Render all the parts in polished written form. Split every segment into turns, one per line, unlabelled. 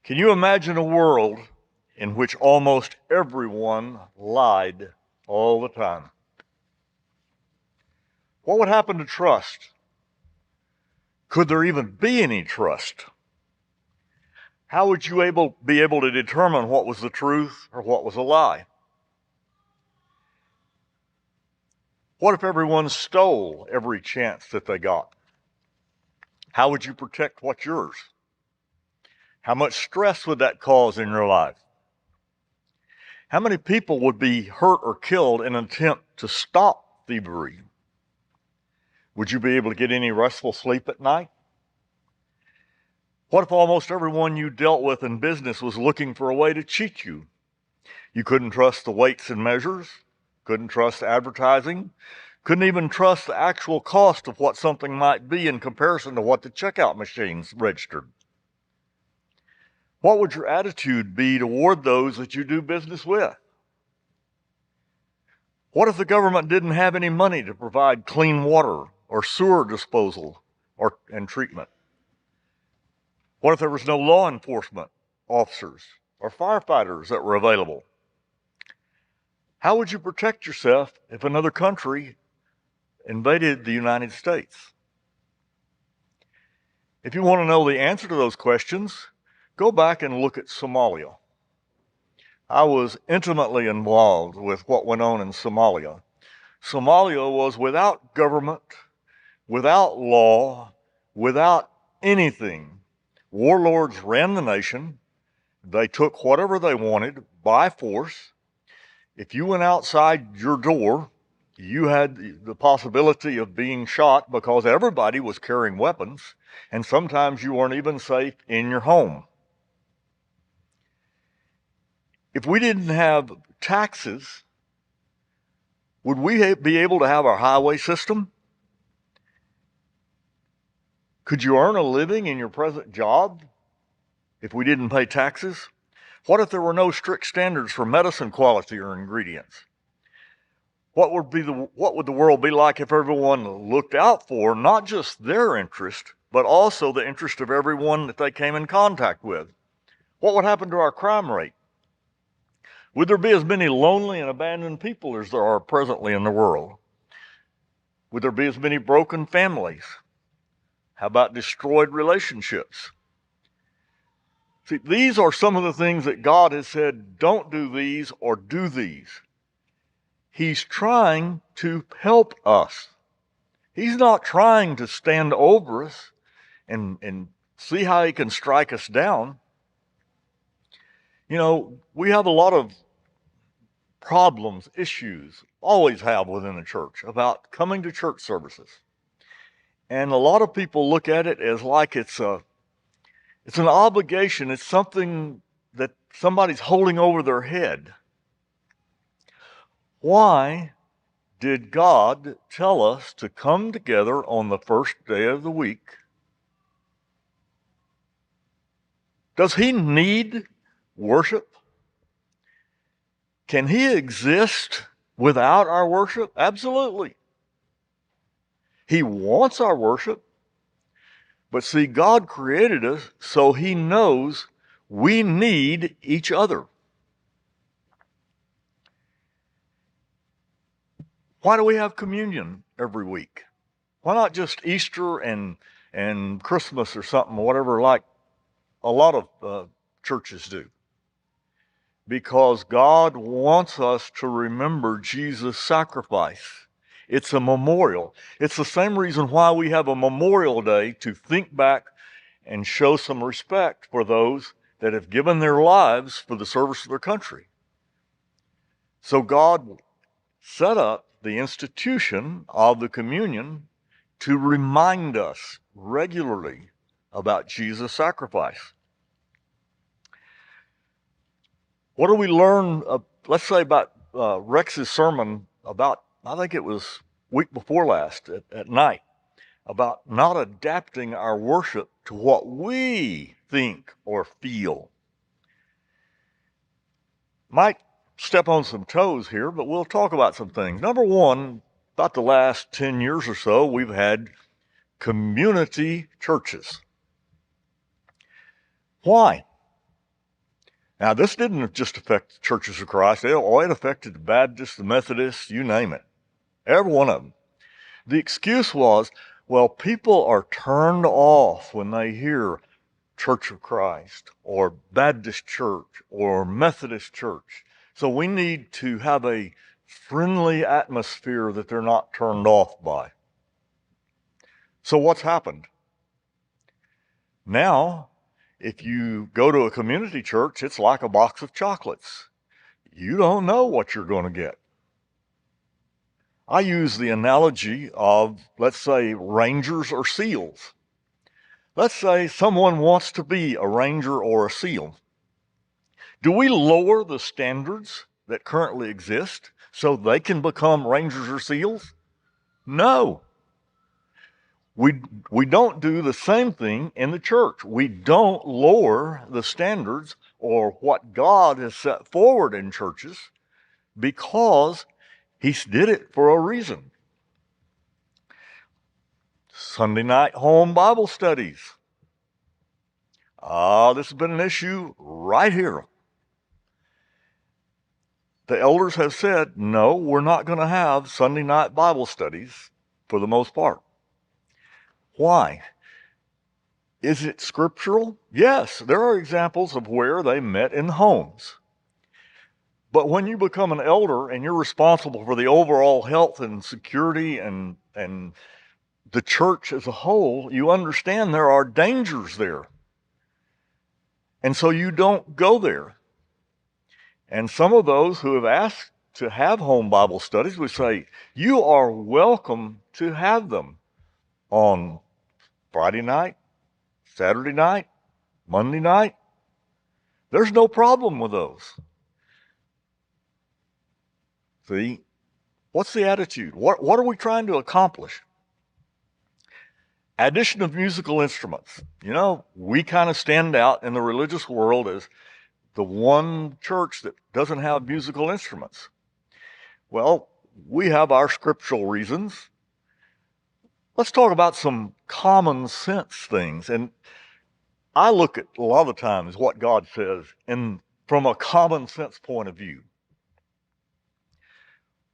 Can you imagine a world in which almost everyone lied all the time? What would happen to trust? Could there even be any trust? How would you be able to determine what was the truth or what was a lie? What if everyone stole every chance that they got? How would you protect what's yours? How much stress would that cause in your life? How many people would be hurt or killed in an attempt to stop thievery? Would you be able to get any restful sleep at night? What if almost everyone you dealt with in business was looking for a way to cheat you? You couldn't trust the weights and measures, couldn't trust advertising, couldn't even trust the actual cost of what something might be in comparison to what the checkout machines registered. What would your attitude be toward those that you do business with? What if the government didn't have any money to provide clean water or sewer disposal and treatment? What if there was no law enforcement officers or firefighters that were available? How would you protect yourself if another country invaded the United States? If you want to know the answer to those questions, go back and look at Somalia. I was intimately involved with what went on in Somalia. Somalia was without government, without law, without anything. Warlords ran the nation. They took whatever they wanted by force. If you went outside your door, you had the possibility of being shot because everybody was carrying weapons, and sometimes you weren't even safe in your home. If we didn't have taxes, would we be able to have our highway system? Could you earn a living in your present job if we didn't pay taxes? What if there were no strict standards for medicine quality or ingredients? What would the world be like if everyone looked out for not just their interest, but also the interest of everyone that they came in contact with? What would happen to our crime rate? Would there be as many lonely and abandoned people as there are presently in the world? Would there be as many broken families? How about destroyed relationships? See, these are some of the things that God has said, don't do these or do these. He's trying to help us. He's not trying to stand over us and see how he can strike us down. You know, we have a lot of problems, issues, always have within the church about coming to church services. And a lot of people look at it as like it's an obligation. It's something that somebody's holding over their head. Why did God tell us to come together on the first day of the week? Does he need worship? Can he exist without our worship? Absolutely. He wants our worship. But see, God created us so he knows we need each other. Why do we have communion every week? Why not just Easter and Christmas or something, whatever, like a lot of churches do? Because God wants us to remember Jesus' sacrifice. It's a memorial. It's the same reason why we have a Memorial Day, to think back and show some respect for those that have given their lives for the service of their country. So God set up the institution of the communion to remind us regularly about Jesus' sacrifice. What do we learn, let's say, about Rex's sermon about, I think it was week before last at night, about not adapting our worship to what we think or feel. Might step on some toes here, but we'll talk about some things. Number one, about the last 10 years or so, we've had community churches. Why? Now, this didn't just affect the Churches of Christ. It affected the Baptists, the Methodists, you name it. Every one of them. The excuse was, well, people are turned off when they hear Church of Christ or Baptist Church or Methodist Church. So we need to have a friendly atmosphere that they're not turned off by. So what's happened? Now, if you go to a community church, it's like a box of chocolates. You don't know what you're going to get. I use the analogy of, let's say, rangers or seals. Let's say someone wants to be a ranger or a seal. Do we lower the standards that currently exist so they can become rangers or seals? No. We don't do the same thing in the church. We don't lower the standards or what God has set forward in churches because He did it for a reason. Sunday night home Bible studies. This has been an issue right here. The elders have said, no, we're not going to have Sunday night Bible studies for the most part. Why? Is it scriptural? Yes, there are examples of where they met in homes. But when you become an elder and you're responsible for the overall health and security and the church as a whole, you understand there are dangers there. And so you don't go there. And some of those who have asked to have home Bible studies would say, you are welcome to have them on Friday night, Saturday night, Monday night. There's no problem with those. See, what's the attitude? What are we trying to accomplish? Addition of musical instruments. You know, we kind of stand out in the religious world as the one church that doesn't have musical instruments. Well, we have our scriptural reasons. Let's talk about some common sense things. And I look at a lot of the times what God says from a common sense point of view.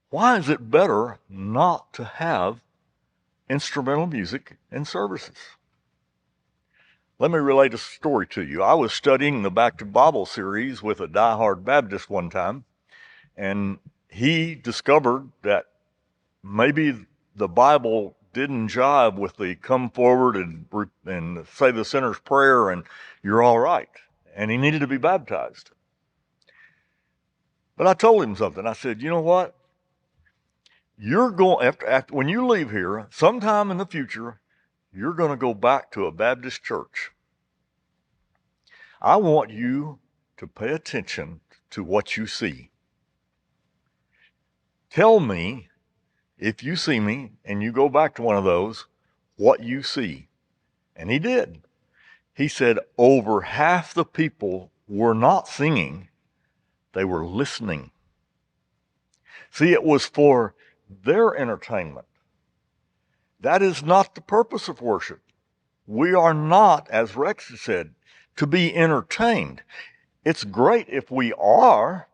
Why is it better not to have instrumental music in services? Let me relate a story to you. I was studying the Back to Bible series with a diehard Baptist one time, and he discovered that maybe the Bible didn't jive with the come forward and say the sinner's prayer and you're all right. And he needed to be baptized. But I told him something. I said, you know what? You're going after when you leave here, sometime in the future, you're going to go back to a Baptist church. I want you to pay attention to what you see. Tell me, if you see me and you go back to one of those, what you see. And he did. He said over half the people were not singing, they were listening. See, it was for their entertainment. That is not the purpose of worship. We are not, as Rex said, to be entertained. It's great if we are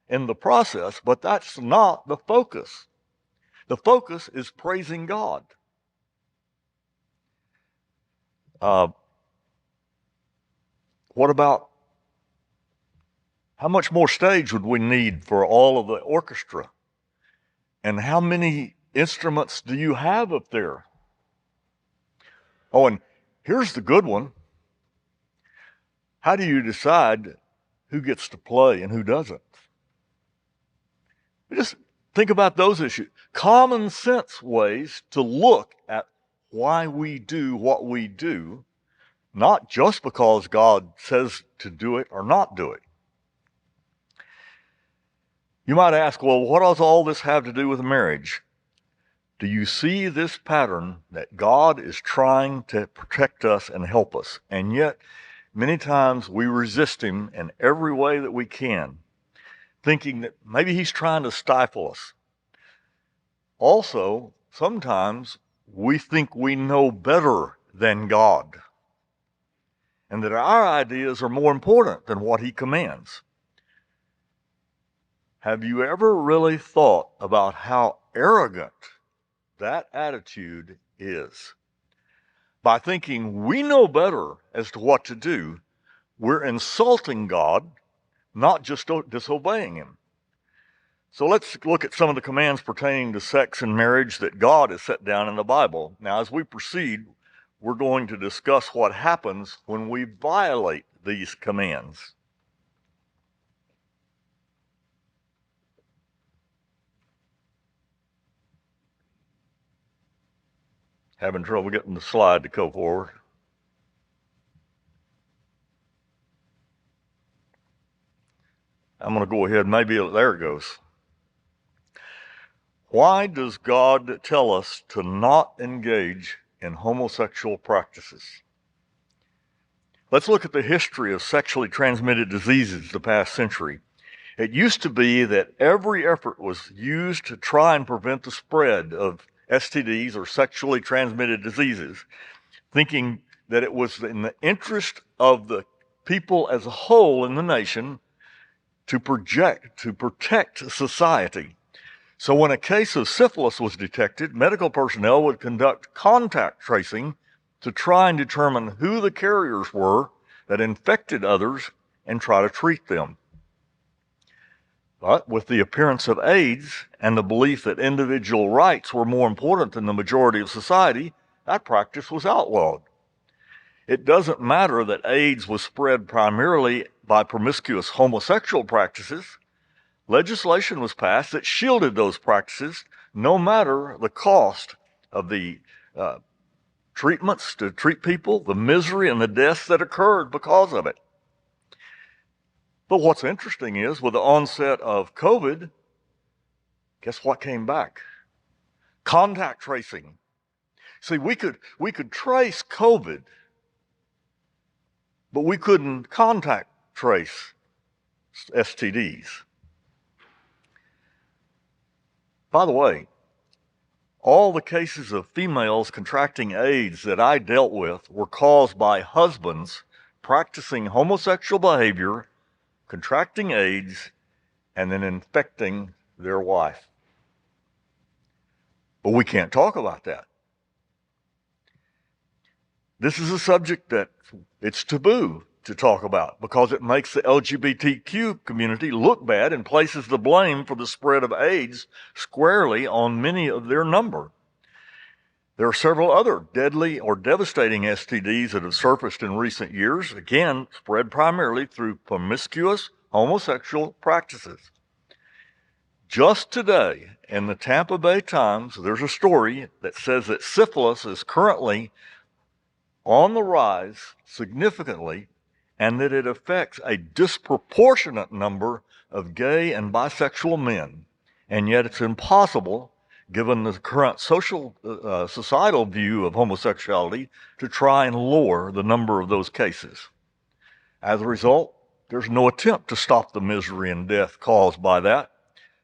in the process, but that's not the focus. The focus is praising God. What about how much more stage would we need for all of the orchestra? And how many instruments do you have up there? Oh, and here's the good one. How do you decide who gets to play and who doesn't? Just think about those issues. Common sense ways to look at why we do what we do, not just because God says to do it or not do it. You might ask, well, what does all this have to do with marriage? Do you see this pattern that God is trying to protect us and help us, and yet many times we resist Him in every way that we can, thinking that maybe He's trying to stifle us. Also, sometimes we think we know better than God. and that our ideas are more important than what he commands. Have you ever really thought about how arrogant that attitude is? By thinking we know better as to what to do, we're insulting God, not just disobeying him. So let's look at some of the commands pertaining to sex and marriage that God has set down in the Bible. Now, as we proceed, we're going to discuss what happens when we violate these commands. Having trouble getting the slide to go forward. I'm going to go ahead. Maybe there it goes. Why does God tell us to not engage in homosexual practices? Let's look at the history of sexually transmitted diseases the past century. It used to be that every effort was used to try and prevent the spread of STDs or sexually transmitted diseases, thinking that it was in the interest of the people as a whole in the nation to protect society. So when a case of syphilis was detected, medical personnel would conduct contact tracing to try and determine who the carriers were that infected others and try to treat them. But with the appearance of AIDS and the belief that individual rights were more important than the majority of society, that practice was outlawed. It doesn't matter that AIDS was spread primarily by promiscuous homosexual practices. Legislation was passed that shielded those practices no matter the cost of the treatments to treat people, the misery and the deaths that occurred because of it. But what's interesting is with the onset of COVID, guess what came back? Contact tracing. See, we could trace COVID, but we couldn't contact trace STDs. By the way, all the cases of females contracting AIDS that I dealt with were caused by husbands practicing homosexual behavior, contracting AIDS, and then infecting their wife. But we can't talk about that. This is a subject that it's taboo to talk about because it makes the LGBTQ community look bad and places the blame for the spread of AIDS squarely on many of their number. There are several other deadly or devastating STDs that have surfaced in recent years, again, spread primarily through promiscuous homosexual practices. Just today, in the Tampa Bay Times, there's a story that says that syphilis is currently on the rise significantly and that it affects a disproportionate number of gay and bisexual men. And yet it's impossible, given the current societal view of homosexuality, to try and lower the number of those cases. As a result, there's no attempt to stop the misery and death caused by that,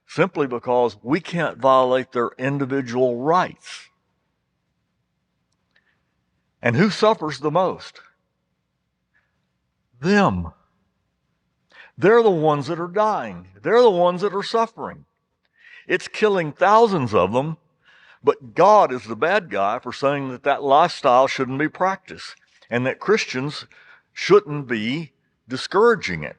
simply because we can't violate their individual rights. And who suffers the most? Them. They're the ones that are dying. They're the ones that are suffering. It's killing thousands of them, but God is the bad guy for saying that that lifestyle shouldn't be practiced and that Christians shouldn't be discouraging it.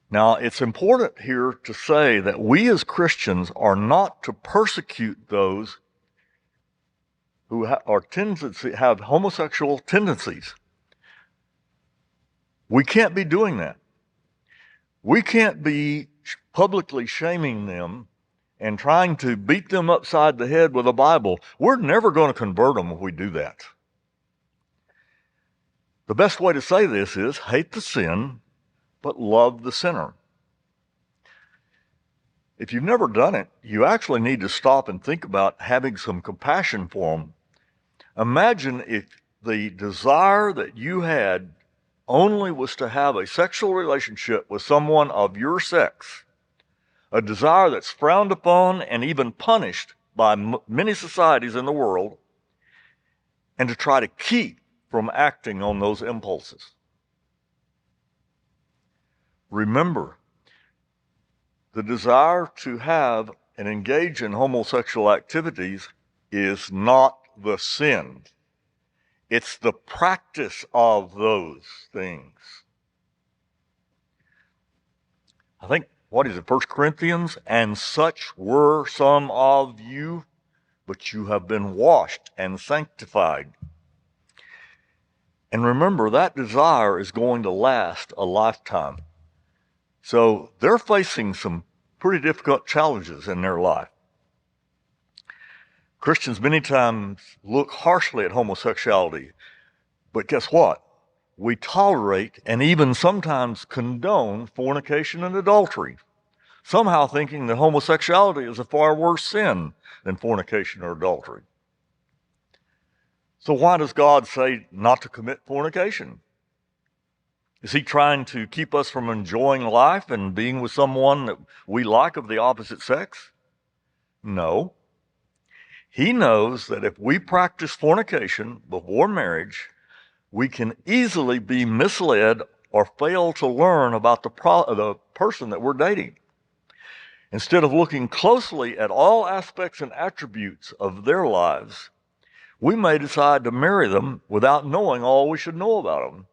Now, it's important here to say that we as Christians are not to persecute those who have homosexual tendencies. We can't be doing that. We can't be publicly shaming them and trying to beat them upside the head with a Bible. We're never going to convert them if we do that. The best way to say this is hate the sin, but love the sinner. If you've never done it, you actually need to stop and think about having some compassion for them. Imagine if the desire that you had only was to have a sexual relationship with someone of your sex, a desire that's frowned upon and even punished by many societies in the world, and to try to keep from acting on those impulses. Remember, the desire to have and engage in homosexual activities is not the sin. It's the practice of those things. I think, what is it, 1 Corinthians? And such were some of you, but you have been washed and sanctified. And remember, that desire is going to last a lifetime. So they're facing some pretty difficult challenges in their life. Christians many times look harshly at homosexuality, but guess what? We tolerate and even sometimes condone fornication and adultery, somehow thinking that homosexuality is a far worse sin than fornication or adultery. So why does God say not to commit fornication? Is he trying to keep us from enjoying life and being with someone that we like of the opposite sex? No. He knows that if we practice fornication before marriage, we can easily be misled or fail to learn about the person that we're dating. Instead of looking closely at all aspects and attributes of their lives, we may decide to marry them without knowing all we should know about them.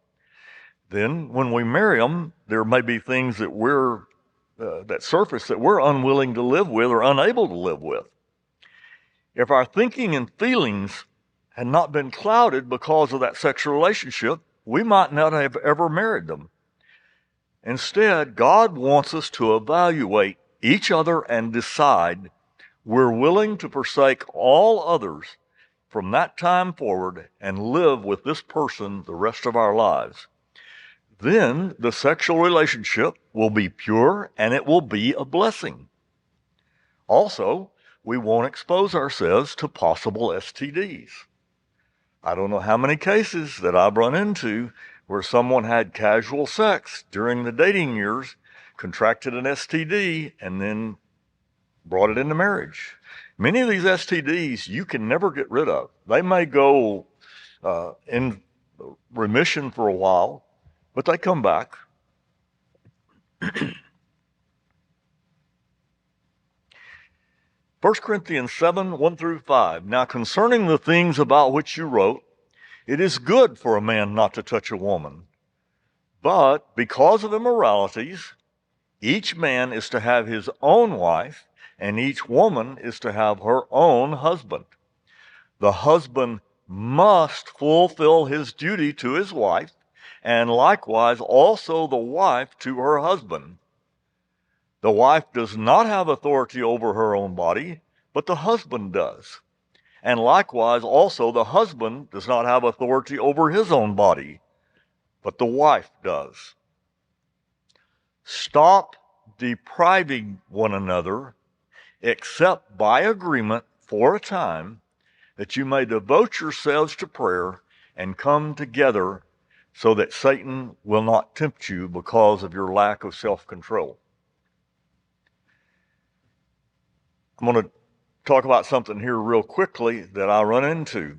Then, when we marry them, there may be things that that surface that we're unwilling to live with or unable to live with. If our thinking and feelings had not been clouded because of that sexual relationship, we might not have ever married them. Instead, God wants us to evaluate each other and decide we're willing to forsake all others from that time forward and live with this person the rest of our lives. Then the sexual relationship will be pure and it will be a blessing. Also, we won't expose ourselves to possible STDs. I don't know how many cases that I've run into where someone had casual sex during the dating years, contracted an STD, and then brought it into marriage. Many of these STDs you can never get rid of. They may go in remission for a while, but they come back. 1 Corinthians 7, 1 through 5. Now concerning the things about which you wrote, it is good for a man not to touch a woman. But because of immoralities, each man is to have his own wife, and each woman is to have her own husband. The husband must fulfill his duty to his wife, and likewise also the wife to her husband. The wife does not have authority over her own body, but the husband does. And likewise also the husband does not have authority over his own body, but the wife does. Stop depriving one another, except by agreement for a time, that you may devote yourselves to prayer and come together so that Satan will not tempt you because of your lack of self-control. I'm going to talk about something here real quickly that I run into.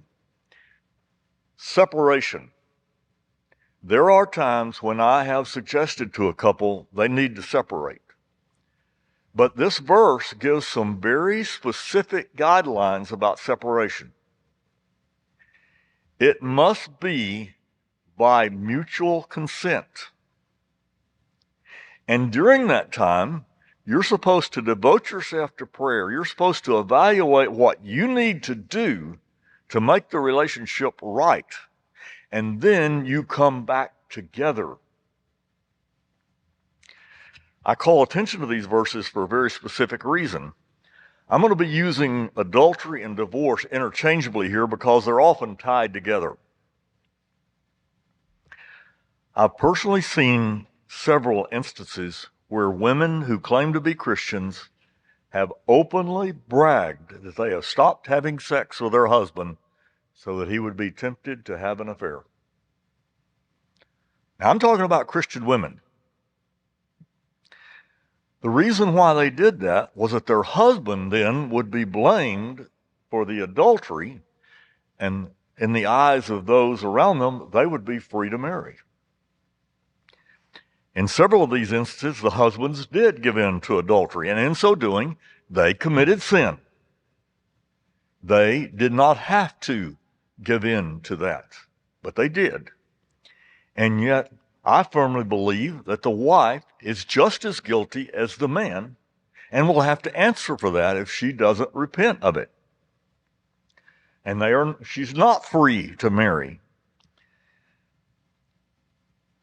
Separation. There are times when I have suggested to a couple they need to separate. But this verse gives some very specific guidelines about separation. It must be by mutual consent. And during that time, you're supposed to devote yourself to prayer. You're supposed to evaluate what you need to do to make the relationship right. And then you come back together. I call attention to these verses for a very specific reason. I'm going to be using adultery and divorce interchangeably here because they're often tied together. I've personally seen several instances where women who claim to be Christians have openly bragged that they have stopped having sex with their husband so that he would be tempted to have an affair. Now, I'm talking about Christian women. The reason why they did that was that their husband then would be blamed for the adultery, and in the eyes of those around them, they would be free to marry. In several of these instances, the husbands did give in to adultery, and in so doing, they committed sin. They did not have to give in to that, but they did. And yet, I firmly believe that the wife is just as guilty as the man and will have to answer for that if she doesn't repent of it. And she's not free to marry.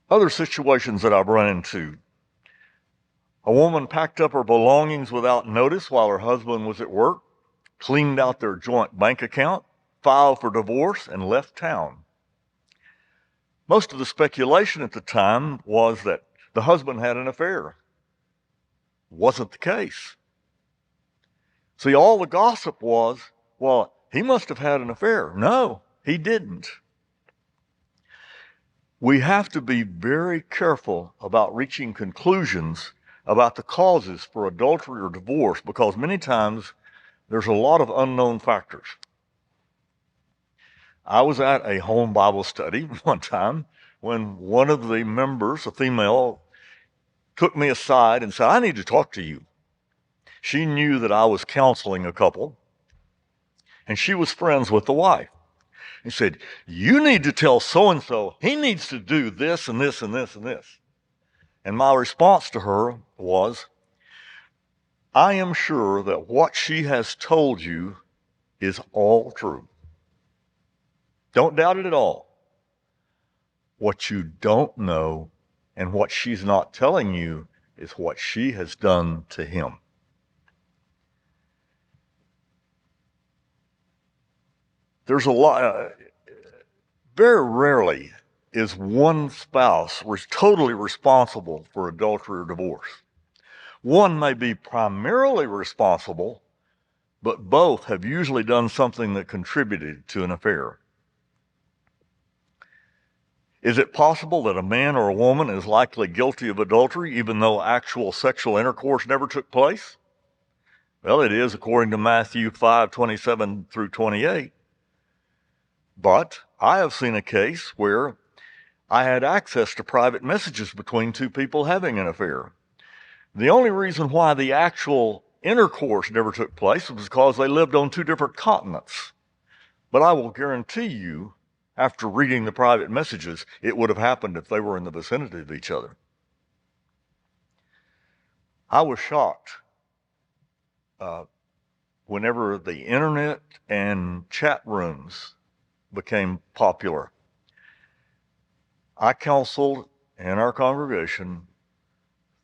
Other situations that I've run into. A woman packed up her belongings without notice while her husband was at work, cleaned out their joint bank account, filed for divorce, and left town. Most of the speculation at the time was that the husband had an affair. Wasn't the case. See, all the gossip was, well, he must have had an affair. No, he didn't. We have to be very careful about reaching conclusions about the causes for adultery or divorce, because many times there's a lot of unknown factors. I was at a home Bible study one time when one of the members, a female, took me aside and said, I need to talk to you. She knew that I was counseling a couple, and she was friends with the wife. He said, you need to tell so-and-so he needs to do this and this and this and this. And my response to her was, I am sure that what she has told you is all true. Don't doubt it at all. What you don't know and what she's not telling you is what she has done to him. There's a lot, very rarely is one spouse totally responsible for adultery or divorce. One may be primarily responsible, but both have usually done something that contributed to an affair. Is it possible that a man or a woman is likely guilty of adultery even though actual sexual intercourse never took place? Well, it is according to Matthew 5:27 through 28. But I have seen a case where I had access to private messages between two people having an affair. The only reason why the actual intercourse never took place was because they lived on two different continents. But I will guarantee you, after reading the private messages, it would have happened if they were in the vicinity of each other. I was shocked whenever the internet and chat rooms became popular. I counseled in our congregation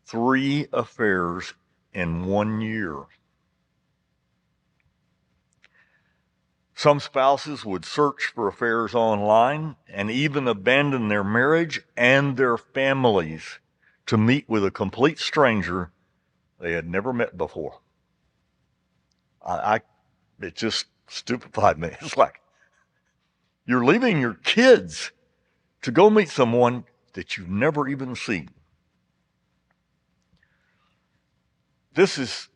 3 affairs in 1 year. Some spouses would search for affairs online and even abandon their marriage and their families to meet with a complete stranger they had never met before. It just stupefied me. It's like, you're leaving your kids to go meet someone that you've never even seen. This is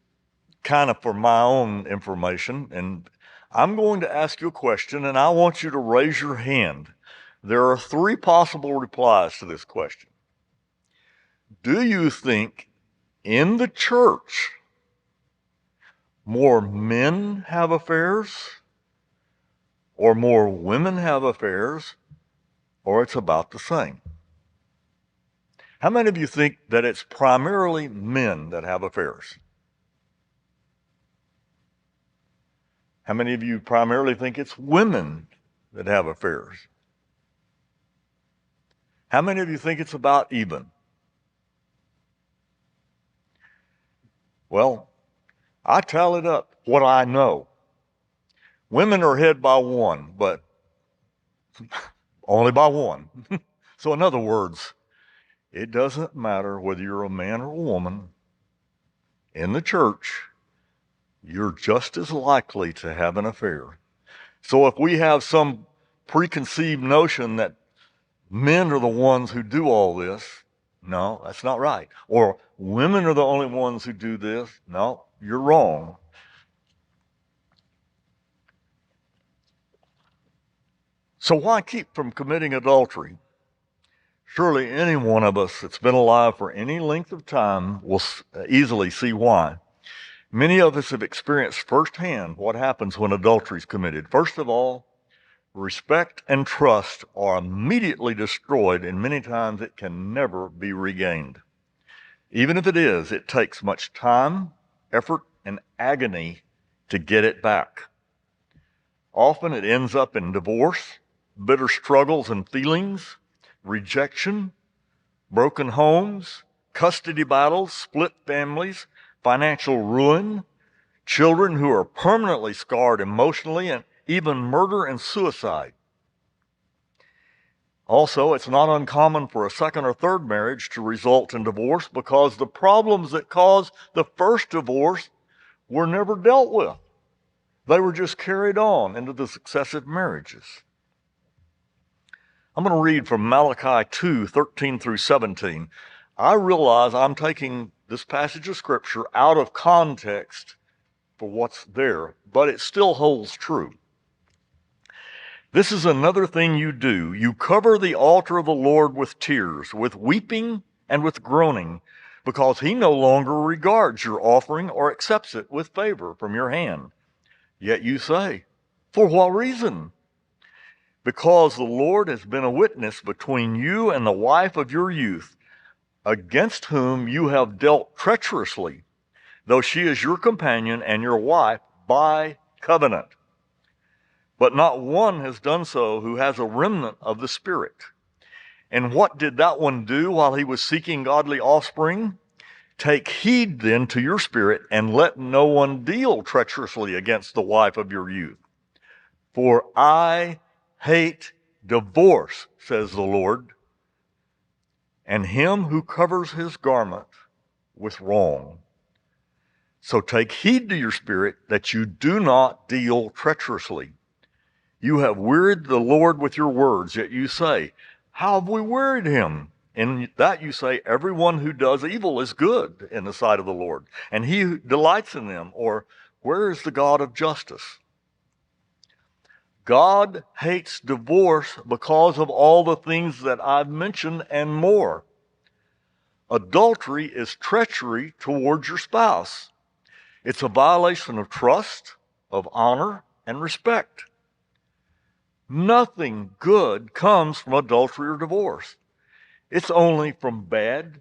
kind of for my own information, and I'm going to ask you a question, and I want you to raise your hand. There are 3 possible replies to this question. Do you think in the church more men have affairs, or more women have affairs, or it's about the same? How many of you think that it's primarily men that have affairs? How many of you primarily think it's women that have affairs? How many of you think it's about even? Well, I tallied up what I know. Women are ahead by 1, but only by 1. So in other words, it doesn't matter whether you're a man or a woman in the church, you're just as likely to have an affair. So if we have some preconceived notion that men are the ones who do all this, no, that's not right. Or women are the only ones who do this, no, you're wrong. So why keep from committing adultery? Surely any one of us that's been alive for any length of time will easily see why. Many of us have experienced firsthand what happens when adultery is committed. First of all, respect and trust are immediately destroyed, and many times it can never be regained. Even if it is, it takes much time, effort, and agony to get it back. Often it ends up in divorce, bitter struggles and feelings, rejection, broken homes, custody battles, split families, financial ruin, children who are permanently scarred emotionally, and even murder and suicide. Also, it's not uncommon for a second or third marriage to result in divorce because the problems that caused the first divorce were never dealt with. They were just carried on into the successive marriages. I'm going to read from Malachi 2:13 through 17. I realize I'm taking this passage of Scripture out of context for what's there, but it still holds true. This is another thing you do. You cover the altar of the Lord with tears, with weeping and with groaning, because he no longer regards your offering or accepts it with favor from your hand. Yet you say, for what reason? Because the Lord has been a witness between you and the wife of your youth, against whom you have dealt treacherously, though she is your companion and your wife by covenant. But not one has done so who has a remnant of the Spirit. And what did that one do while he was seeking godly offspring? Take heed then to your spirit, and let no one deal treacherously against the wife of your youth. For I hate divorce, says the Lord, and him who covers his garment with wrong. So take heed to your spirit that you do not deal treacherously. You have wearied the Lord with your words, yet you say, how have we wearied him? In that you say, everyone who does evil is good in the sight of the Lord, and he who delights in them, or where is the God of justice? God hates divorce because of all the things that I've mentioned and more. Adultery is treachery towards your spouse. It's a violation of trust, of honor, and respect. Nothing good comes from adultery or divorce. It's only from bad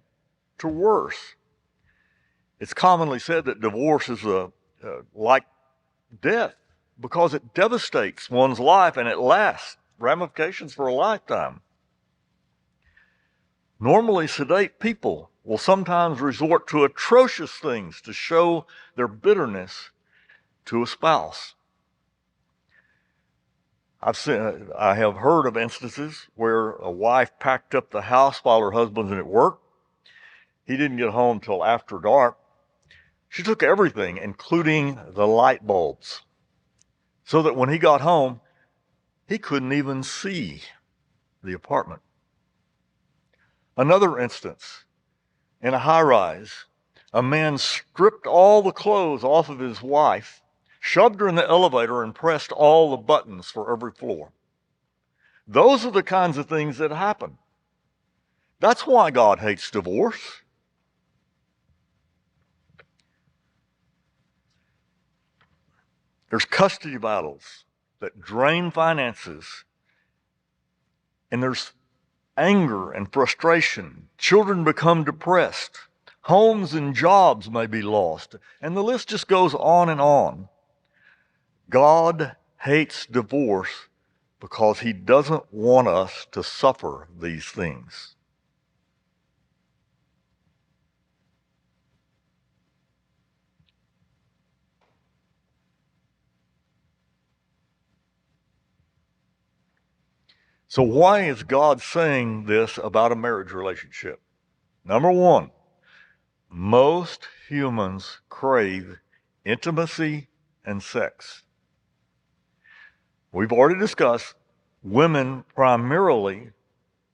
to worse. It's commonly said that divorce is like death because it devastates one's life and it lasts ramifications for a lifetime. Normally sedate people will sometimes resort to atrocious things to show their bitterness to a spouse. I have heard of instances where a wife packed up the house while her husband's at work. He didn't get home till after dark. She took everything, including the light bulbs, so that when he got home, he couldn't even see the apartment. Another instance, in a high-rise, a man stripped all the clothes off of his wife, shoved her in the elevator, and pressed all the buttons for every floor. Those are the kinds of things that happen. That's why God hates divorce. There's custody battles that drain finances, and there's anger and frustration. Children become depressed. Homes and jobs may be lost, and the list just goes on and on. God hates divorce because he doesn't want us to suffer these things. So why is God saying this about a marriage relationship? Number one, most humans crave intimacy and sex. We've already discussed women primarily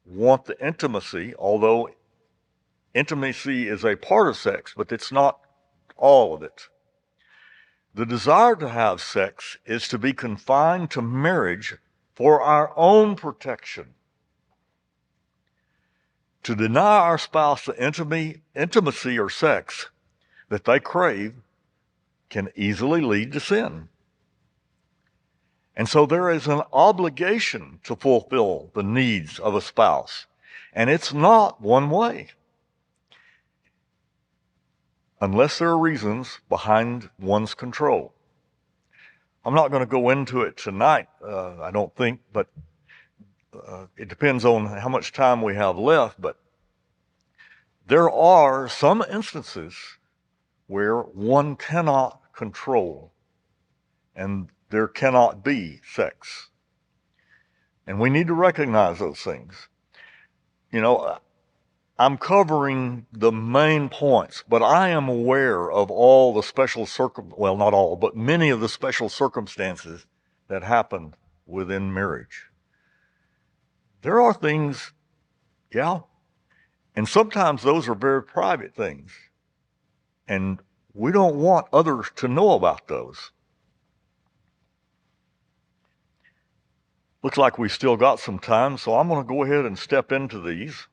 want the intimacy, although intimacy is a part of sex, but it's not all of it. The desire to have sex is to be confined to marriage for our own protection. To deny our spouse the intimacy or sex that they crave can easily lead to sin. And so there is an obligation to fulfill the needs of a spouse. And it's not one way, unless there are reasons behind one's control. I'm not going to go into it tonight, I don't think, but it depends on how much time we have left. But there are some instances where one cannot control and there cannot be sex. And we need to recognize those things. You know, I'm covering the main points, but I am aware of all the well, not all, but many of the special circumstances that happen within marriage. There are things, yeah, and sometimes those are very private things. And we don't want others to know about those. Looks like we still got some time, so I'm going to go ahead and step into these.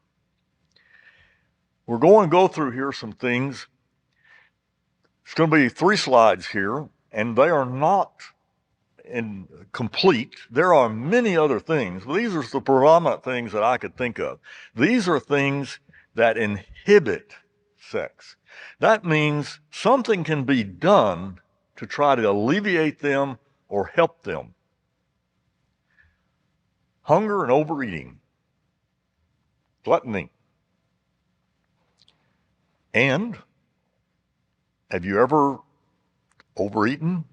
We're going to go through here some things. It's going to be 3 slides here, and they are not complete. There are many other things. These are the predominant things that I could think of. These are things that inhibit sex. That means something can be done to try to alleviate them or help them. Hunger and overeating, gluttony. And have you ever overeaten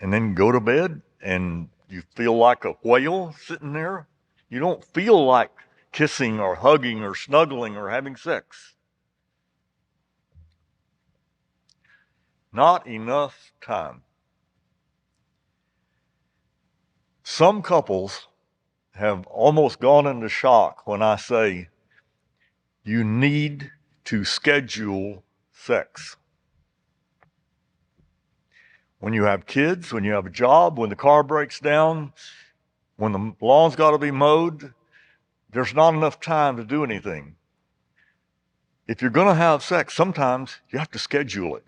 and then go to bed and you feel like a whale sitting there? You don't feel like kissing or hugging or snuggling or having sex. Not enough time. Some couples have almost gone into shock when I say you need to schedule sex. When you have kids, when you have a job, when the car breaks down, when the lawn's got to be mowed, there's not enough time to do anything. If you're going to have sex, sometimes you have to schedule it.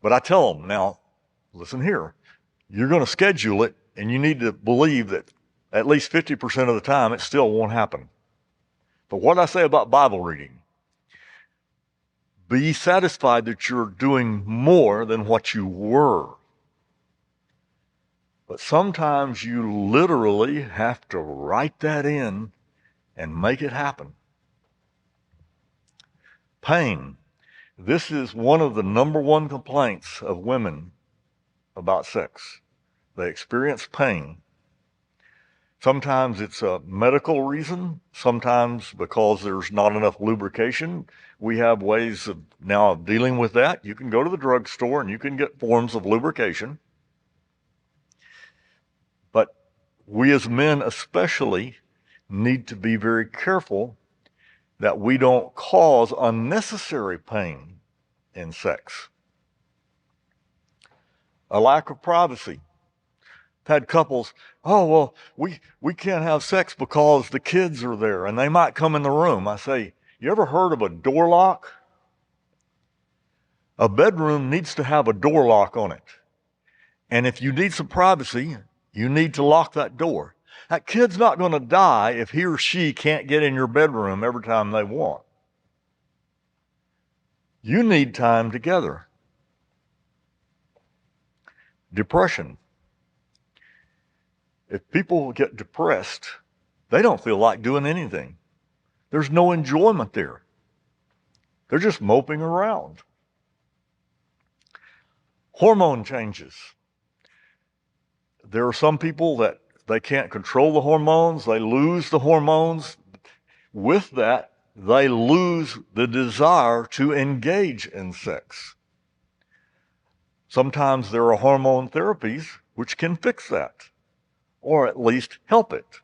But I tell them, now, listen here, you're going to schedule it, and you need to believe that at least 50% of the time it still won't happen. But what I say about Bible reading, be satisfied that you're doing more than what you were. But sometimes you literally have to write that in and make it happen. Pain. This is one of the number one complaints of women about sex. They experience pain. Sometimes it's a medical reason, sometimes because there's not enough lubrication. We have ways of now of dealing with that. You can go to the drugstore and you can get forms of lubrication. But we as men especially need to be very careful that we don't cause unnecessary pain in sex. A lack of privacy. I've had couples, oh, well, we can't have sex because the kids are there and they might come in the room. I say, you ever heard of a door lock? A bedroom needs to have a door lock on it. And if you need some privacy, you need to lock that door. That kid's not going to die if he or she can't get in your bedroom every time they want. You need time together. Depression. If people get depressed, they don't feel like doing anything. There's no enjoyment there. They're just moping around. Hormone changes. There are some people that they can't control the hormones. They lose the hormones. With that, they lose the desire to engage in sex. Sometimes there are hormone therapies which can fix that, or at least help it.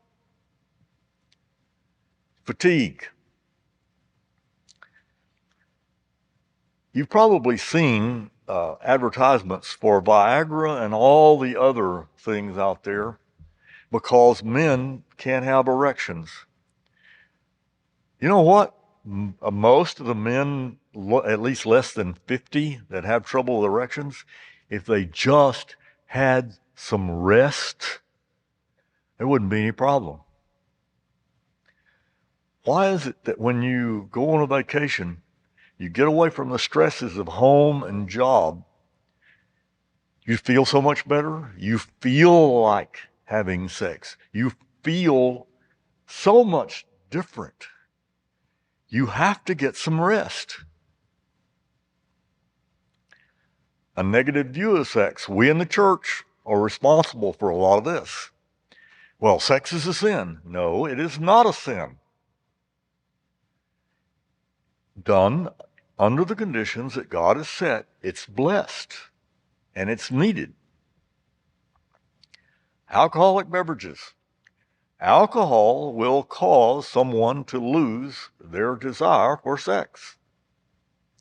Fatigue. You've probably seen advertisements for Viagra and all the other things out there because men can't have erections. You know what? Most of the men, at least less than 50, that have trouble with erections, if they just had some rest, there wouldn't be any problem. Why is it that when you go on a vacation, you get away from the stresses of home and job, you feel so much better? You feel like having sex. You feel so much different. You have to get some rest. A negative view of sex. We in the church are responsible for a lot of this. Well, sex is a sin. No, it is not a sin. Done under the conditions that God has set, it's blessed and it's needed. Alcoholic beverages. Alcohol will cause someone to lose their desire for sex.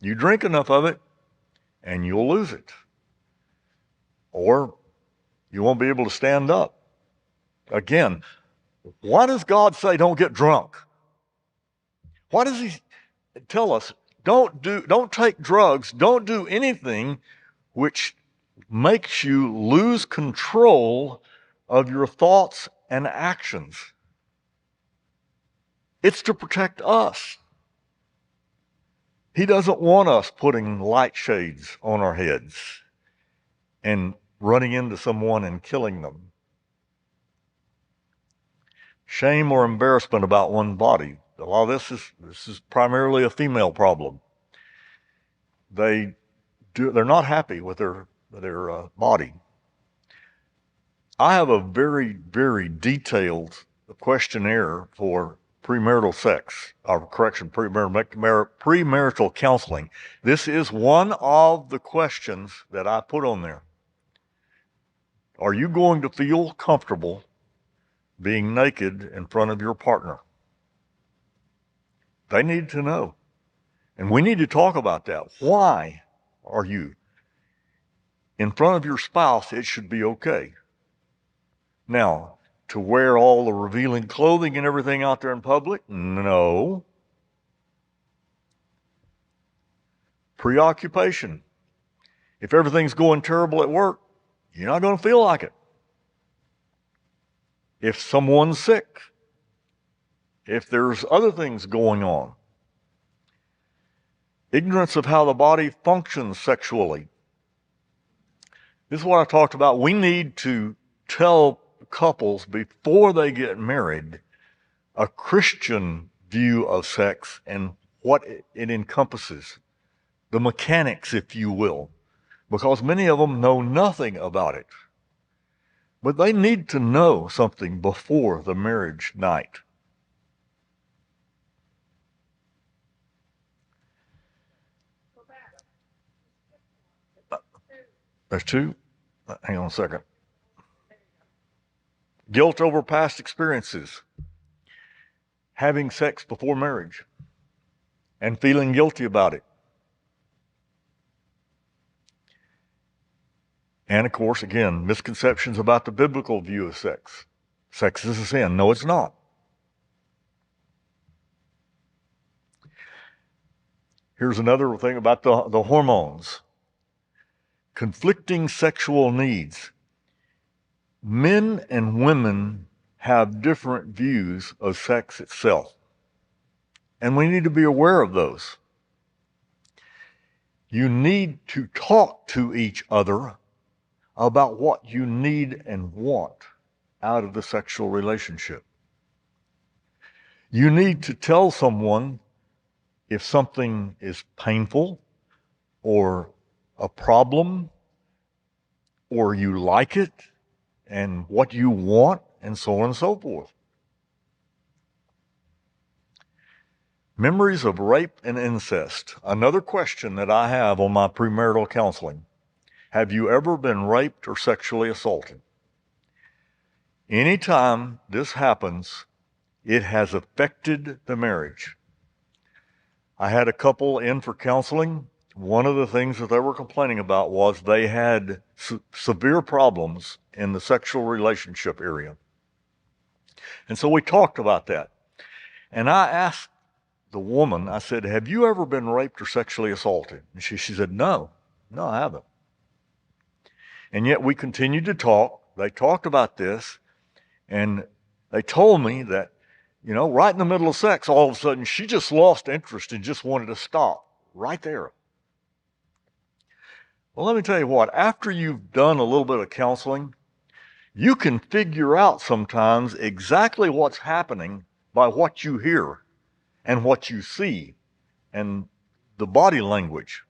You drink enough of it and you'll lose it. Or you won't be able to stand up. Again, why does God say don't get drunk? Why does he tell us don't take drugs, don't do anything which makes you lose control of your thoughts and actions? It's to protect us. He doesn't want us putting light shades on our heads and running into someone and killing them. Shame or embarrassment about one's body. A lot of this is primarily a female problem. They're not happy with their body. I have a very, very detailed questionnaire for premarital sex, premarital counseling. This is one of the questions that I put on there. Are you going to feel comfortable being naked in front of your partner? They need to know. And we need to talk about that. Why are you? In front of your spouse, it should be okay. Now, to wear all the revealing clothing and everything out there in public? No. Preoccupation. If everything's going terrible at work, you're not going to feel like it. If someone's sick, if there's other things going on. Ignorance of how the body functions sexually. This is what I talked about. We need to tell couples before they get married a Christian view of sex and what it encompasses, the mechanics, if you will, because many of them know nothing about it. But they need to know something before the marriage night. There's two. Hang on a second. Guilt over past experiences. Having sex before marriage and feeling guilty about it. And of course, again, misconceptions about the biblical view of sex. Sex is a sin. No, it's not. Here's another thing about the hormones. Conflicting sexual needs. Men and women have different views of sex itself. And we need to be aware of those. You need to talk to each other about what you need and want out of the sexual relationship. You need to tell someone if something is painful or a problem or you like it and what you want and so on and so forth. Memories of rape and incest. Another question that I have on my premarital counseling. Have you ever been raped or sexually assaulted? Anytime this happens, it has affected the marriage. I had a couple in for counseling. One of the things that they were complaining about was they had severe problems in the sexual relationship area. And so we talked about that. And I asked the woman, I said, have you ever been raped or sexually assaulted? And she said, no, I haven't. And yet we continued to talk. They talked about this, and they told me that, right in the middle of sex, all of a sudden she just lost interest and just wanted to stop right there. Well, let me tell you what, after you've done a little bit of counseling, you can figure out sometimes exactly what's happening by what you hear and what you see and the body language.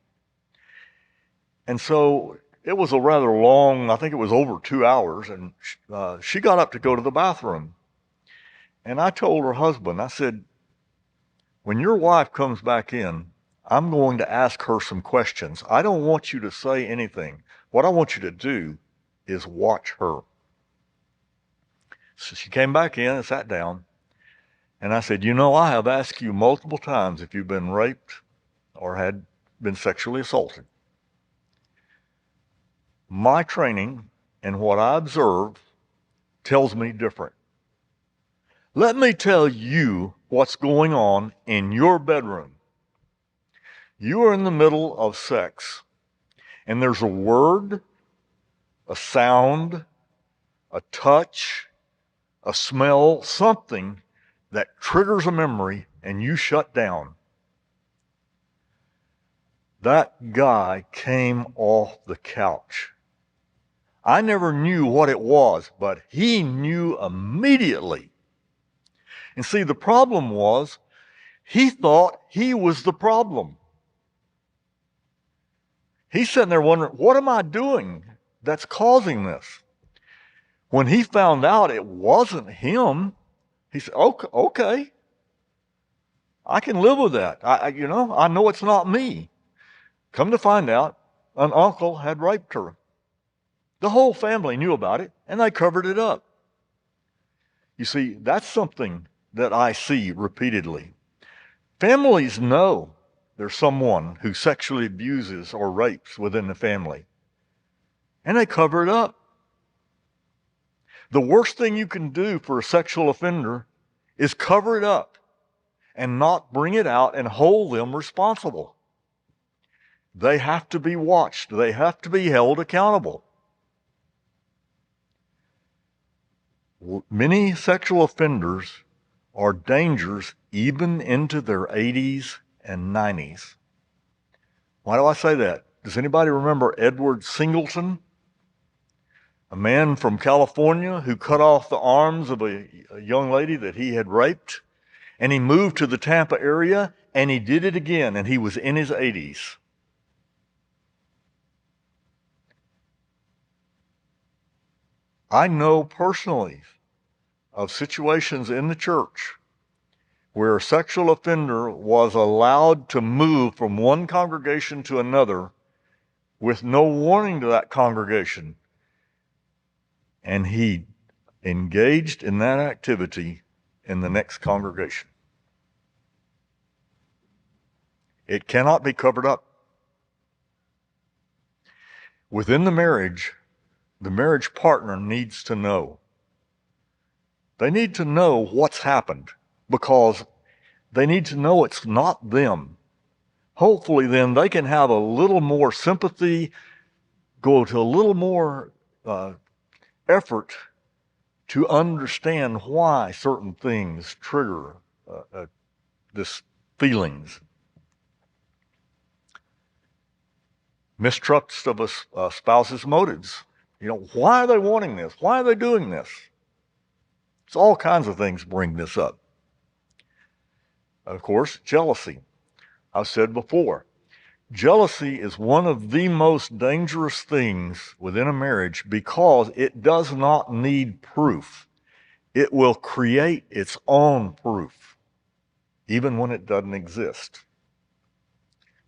And so it was a rather long, I think it was over 2 hours, and she got up to go to the bathroom. And I told her husband, I said, when your wife comes back in, I'm going to ask her some questions. I don't want you to say anything. What I want you to do is watch her. So she came back in and sat down. And I said, I have asked you multiple times if you've been raped or had been sexually assaulted. My training and what I observe tells me different. Let me tell you what's going on in your bedroom. You are in the middle of sex, and there's a word, a sound, a touch, a smell, something that triggers a memory, and you shut down. That guy came off the couch. I never knew what it was, but he knew immediately. And see, the problem was, he thought he was the problem. He's sitting there wondering, what am I doing that's causing this? When he found out it wasn't him, he said, okay, I can live with that. I know it's not me. Come to find out, an uncle had raped her. The whole family knew about it, and they covered it up. You see, that's something that I see repeatedly. Families know there's someone who sexually abuses or rapes within the family, and they cover it up. The worst thing you can do for a sexual offender is cover it up and not bring it out and hold them responsible. They have to be watched. They have to be held accountable. Many sexual offenders are dangerous even into their 80s and 90s. Why do I say that? Does anybody remember Edward Singleton? A man from California who cut off the arms of a young lady that he had raped, and he moved to the Tampa area, and he did it again, and he was in his 80s. I know personally of situations in the church where a sexual offender was allowed to move from one congregation to another with no warning to that congregation, and he engaged in that activity in the next congregation. It cannot be covered up. Within the marriage partner needs to know. They need to know what's happened, because they need to know it's not them. Hopefully then they can have a little more sympathy, go to a little more effort to understand why certain things trigger this feelings. Mistrust of a spouse's motives. Why are they wanting this? Why are they doing this? It's all kinds of things bring this up. Of course, jealousy. I've said before, jealousy is one of the most dangerous things within a marriage because it does not need proof. It will create its own proof, even when it doesn't exist.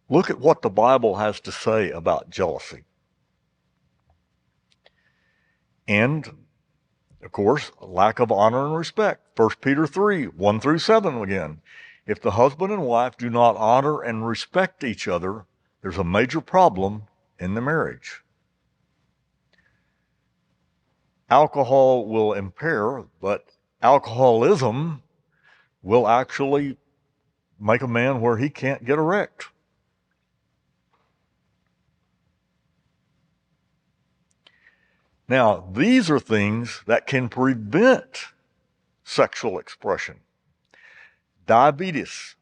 Look at what the Bible has to say about jealousy. And, of course, lack of honor and respect. 1 Peter 3, 1 through 7 again. If the husband and wife do not honor and respect each other, there's a major problem in the marriage. Alcohol will impair, but Alcoholism will actually make a man where he can't get erect. Now, these are things that can prevent sexual expression. Diabetes.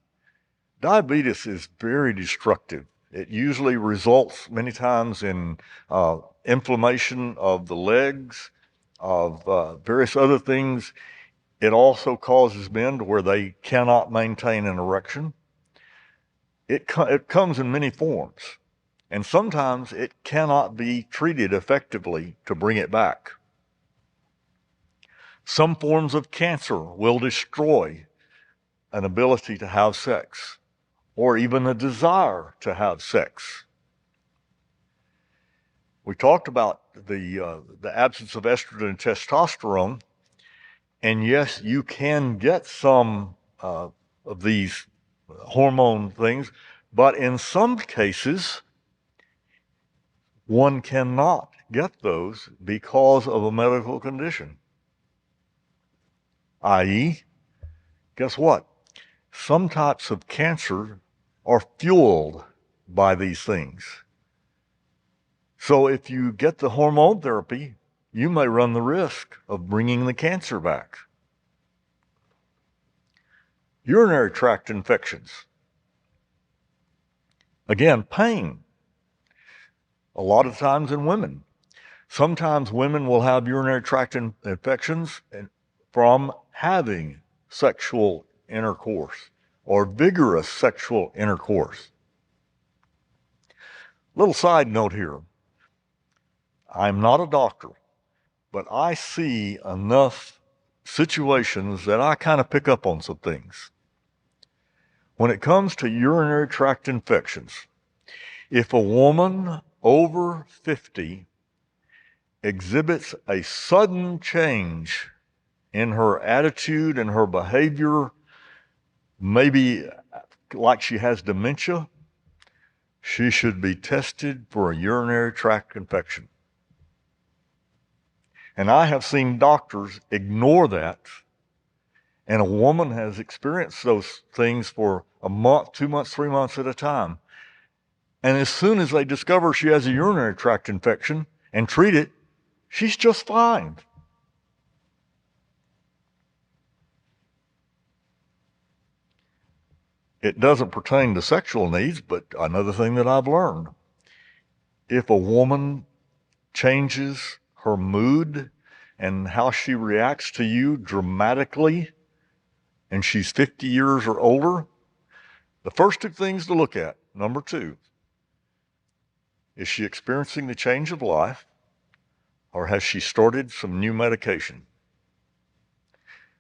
Diabetes is very destructive. It usually results many times in inflammation of the legs, of various other things. It also causes men to where they cannot maintain an erection. It comes in many forms, and sometimes it cannot be treated effectively to bring it back. Some forms of cancer will destroy an ability to have sex, or even a desire to have sex. We talked about the absence of estrogen and testosterone, and yes, you can get some of these hormone things, but in some cases, one cannot get those because of a medical condition. I.e., guess what? Some types of cancer are fueled by these things. So if you get the hormone therapy, you may run the risk of bringing the cancer back. Urinary tract infections. Again, pain. A lot of times in women. Sometimes women will have urinary tract infections from having sexual intercourse or vigorous sexual intercourse. Little side note here. I'm not a doctor, but I see enough situations that I kind of pick up on some things. When it comes to urinary tract infections, if a woman over 50 exhibits a sudden change in her attitude and her behavior, maybe like she has dementia, she should be tested for a urinary tract infection. And I have seen doctors ignore that, and a woman has experienced those things for a month, 2 months, 3 months at a time. And as soon as they discover she has a urinary tract infection and treat it, she's just fine. It doesn't pertain to sexual needs, but another thing that I've learned, if a woman changes her mood and how she reacts to you dramatically, and she's 50 years or older, the first two things to look at, number 2, is she experiencing the change of life, or has she started some new medication?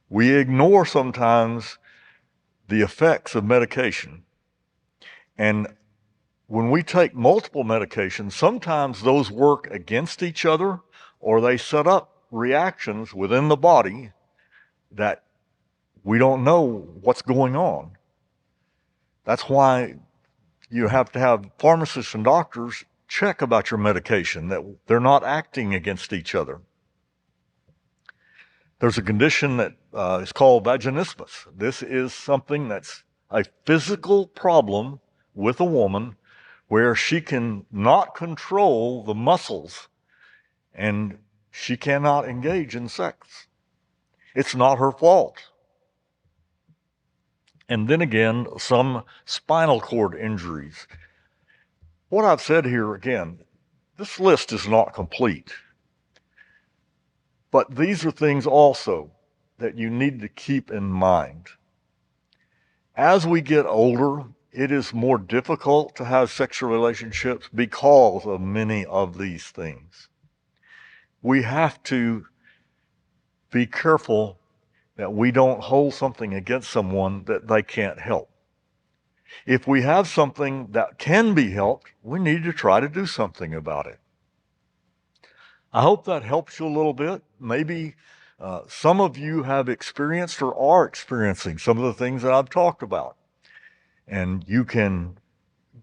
We ignore sometimes the effects of medication. And when we take multiple medications, sometimes those work against each other, or they set up reactions within the body that we don't know what's going on. That's why you have to have pharmacists and doctors check about your medication, that they're not acting against each other. There's a condition that is called vaginismus. This is something that's a physical problem with a woman where she can not control the muscles and she cannot engage in sex. It's not her fault. And then again, some spinal cord injuries. What I've said here again, this list is not complete. But these are things also that you need to keep in mind. As we get older, it is more difficult to have sexual relationships because of many of these things. We have to be careful that we don't hold something against someone that they can't help. If we have something that can be helped, we need to try to do something about it. I hope that helps you a little bit. Maybe some of you have experienced or are experiencing some of the things that I've talked about. And you can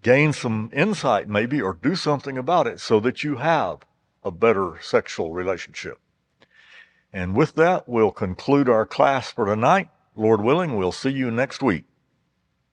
gain some insight maybe, or do something about it so that you have a better sexual relationship. And with that, we'll conclude our class for tonight. Lord willing, we'll see you next week.